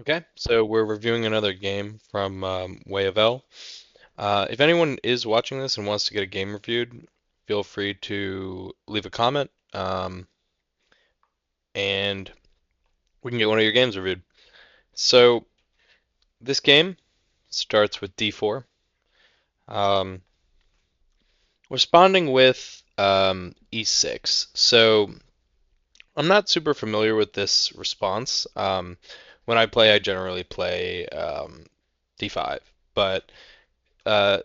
Okay, so we're reviewing another game from WayOfL. If anyone is watching this and wants to get a game reviewed, feel free to leave a comment, and we can get one of your games reviewed. So this game starts with D4, um, responding with E6. So I'm not super familiar with this response. When I play, I generally play D5, but uh,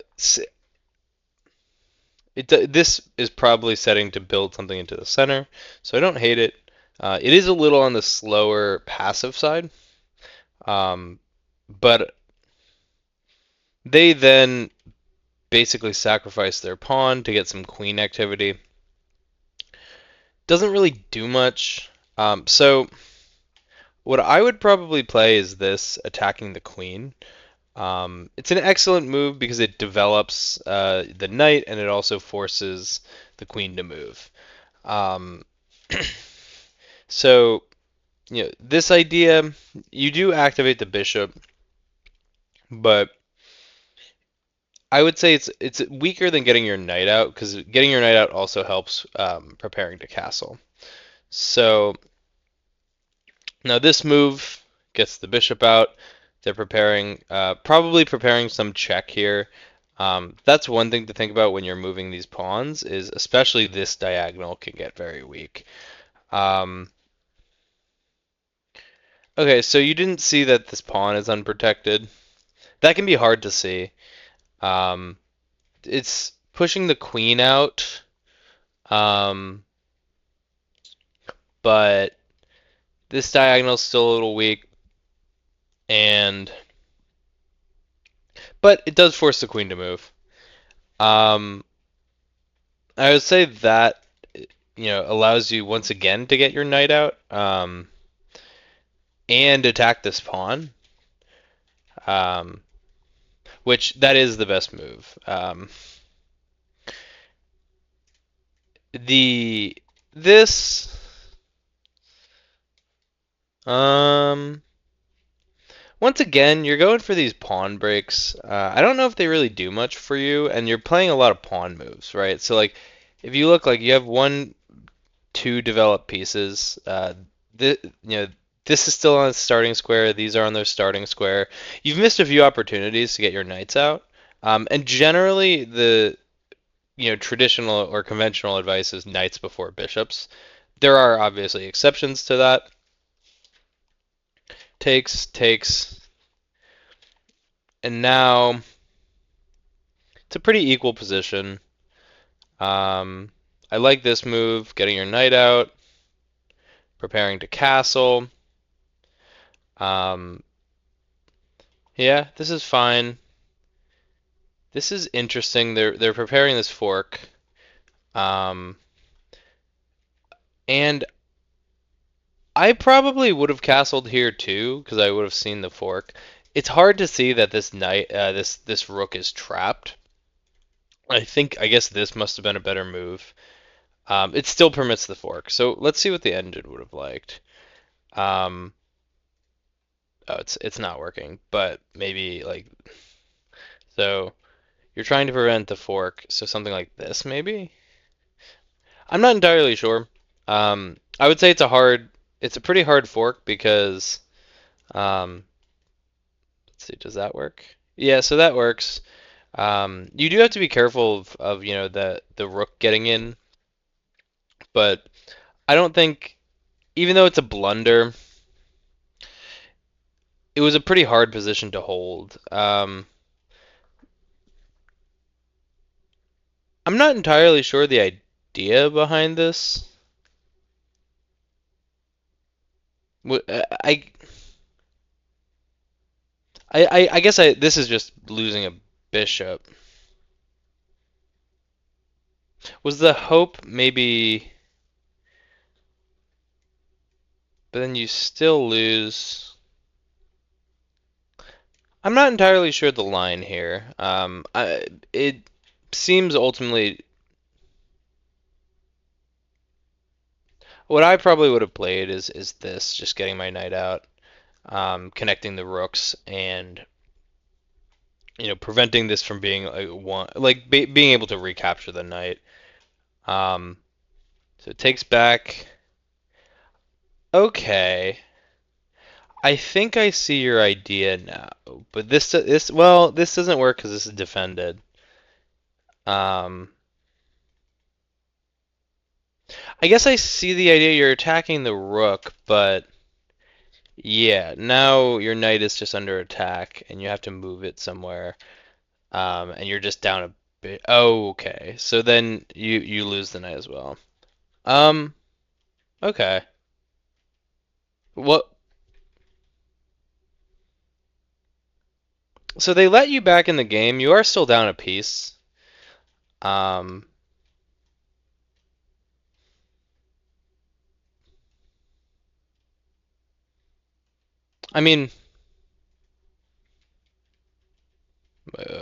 this is probably setting to build something into the center, so I don't hate it. It is a little on the slower passive side, um, but they then basically sacrifice their pawn to get some queen activity. Doesn't really do much. So what I would probably play is this attacking the queen. It's an excellent move because it develops the knight and it also forces the queen to move. Um, so this idea, you do activate the bishop, but I would say it's weaker than getting your knight out because getting your knight out also helps preparing to castle. So now this move gets the bishop out. They're preparing, probably preparing some check here. That's one thing to think about when you're moving these pawns, is especially this diagonal can get very weak. Um, okay, so you didn't see that this pawn is unprotected. That can be hard to see. Um, it's pushing the queen out, um, but this diagonal is still a little weak, and but it does force the queen to move. Um, I would say that allows you once again to get your knight out, and attack this pawn, um, which that is the best move. The this um Once again, you're going for these pawn breaks. I don't know if they really do much for you, and you're playing a lot of pawn moves, right? So like, if you look like you have one, two developed pieces, this is still on its starting square. These are on their starting square. You've missed a few opportunities to get your knights out, and generally the traditional or conventional advice is knights before bishops. There are obviously exceptions to that. Takes, and now it's a pretty equal position. Um, I like this move, getting your knight out, preparing to castle. Um, yeah, this is fine. This is interesting. They're preparing this fork. Um, and I probably would have castled here too, because I would have seen the fork. It's hard to see that this knight, this rook is trapped. I guess this must have been a better move. It still permits the fork, so let's see what the engine would have liked. Um, oh, it's not working, but maybe like so. You're trying to prevent the fork, so something like this maybe. I'm not entirely sure. I would say it's a pretty hard fork because um, let's see, does that work? Yeah, so that works. You do have to be careful of the rook getting in, but I don't think even though it's a blunder, it was a pretty hard position to hold. I'm not entirely sure the idea behind this. I I guess this is just losing a bishop. Was the hope maybe, but then you still lose. I'm not entirely sure the line here. It seems ultimately what I probably would have played is this, just getting my knight out. connecting the rooks and preventing this from being like being able to recapture the knight. Um, so it takes back. Okay, I think I see your idea now, but this doesn't work because this is defended. Um, I guess I see the idea. You're attacking the rook, but yeah, now your knight is just under attack, and you have to move it somewhere. And you're just down a bit. Oh, okay. So then you lose the knight as well. Um, okay. What? So they let you back in the game. You are still down a piece. Um, I mean,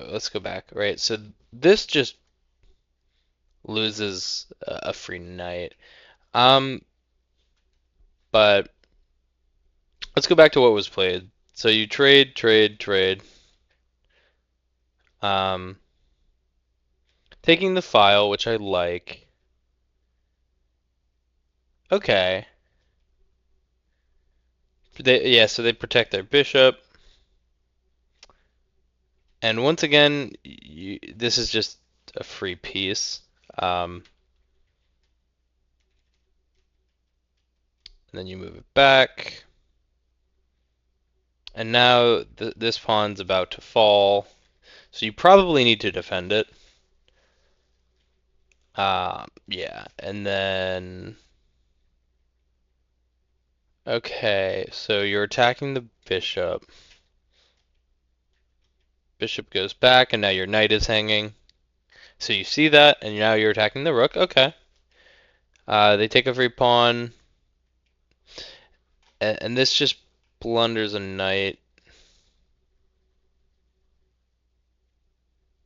let's go back. Right. So this just loses a free knight. Um, but let's go back to what was played. So you trade, trade, trade. Um, taking the file, which I like. Okay. Yeah, so they protect their bishop. And once again, this is just a free piece. Um, and then you move it back. And now this pawn's about to fall. So you probably need to defend it. Yeah. And then... Okay, so you're attacking the bishop. Bishop goes back, and now your knight is hanging. So you see that, and now you're attacking the rook. Okay. They take a free pawn, and this just blunders a knight.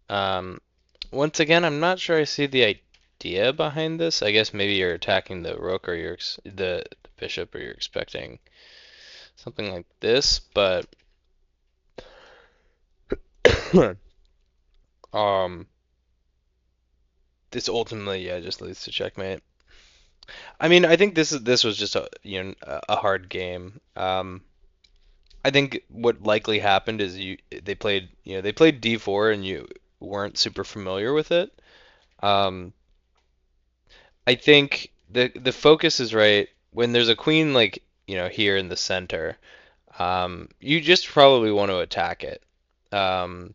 Um, Once again, I'm not sure I see the idea behind this. I guess maybe you're attacking the rook or the bishop, or you're expecting something like this, but um, this ultimately, yeah, just leads to checkmate. I mean, I think this was just a hard game. I think what likely happened is they played d4 and you weren't super familiar with it. Um, I think the focus is right when there's a queen like here in the center. You just probably want to attack it. Um,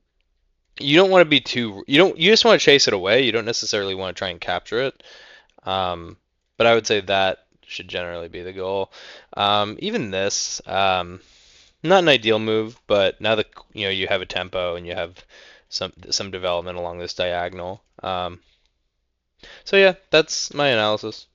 you don't want to be too you just want to chase it away. You don't necessarily want to try and capture it. Um, but I would say that should generally be the goal. Even this, not an ideal move, but now that you have a tempo and you have some development along this diagonal. So yeah, that's my analysis.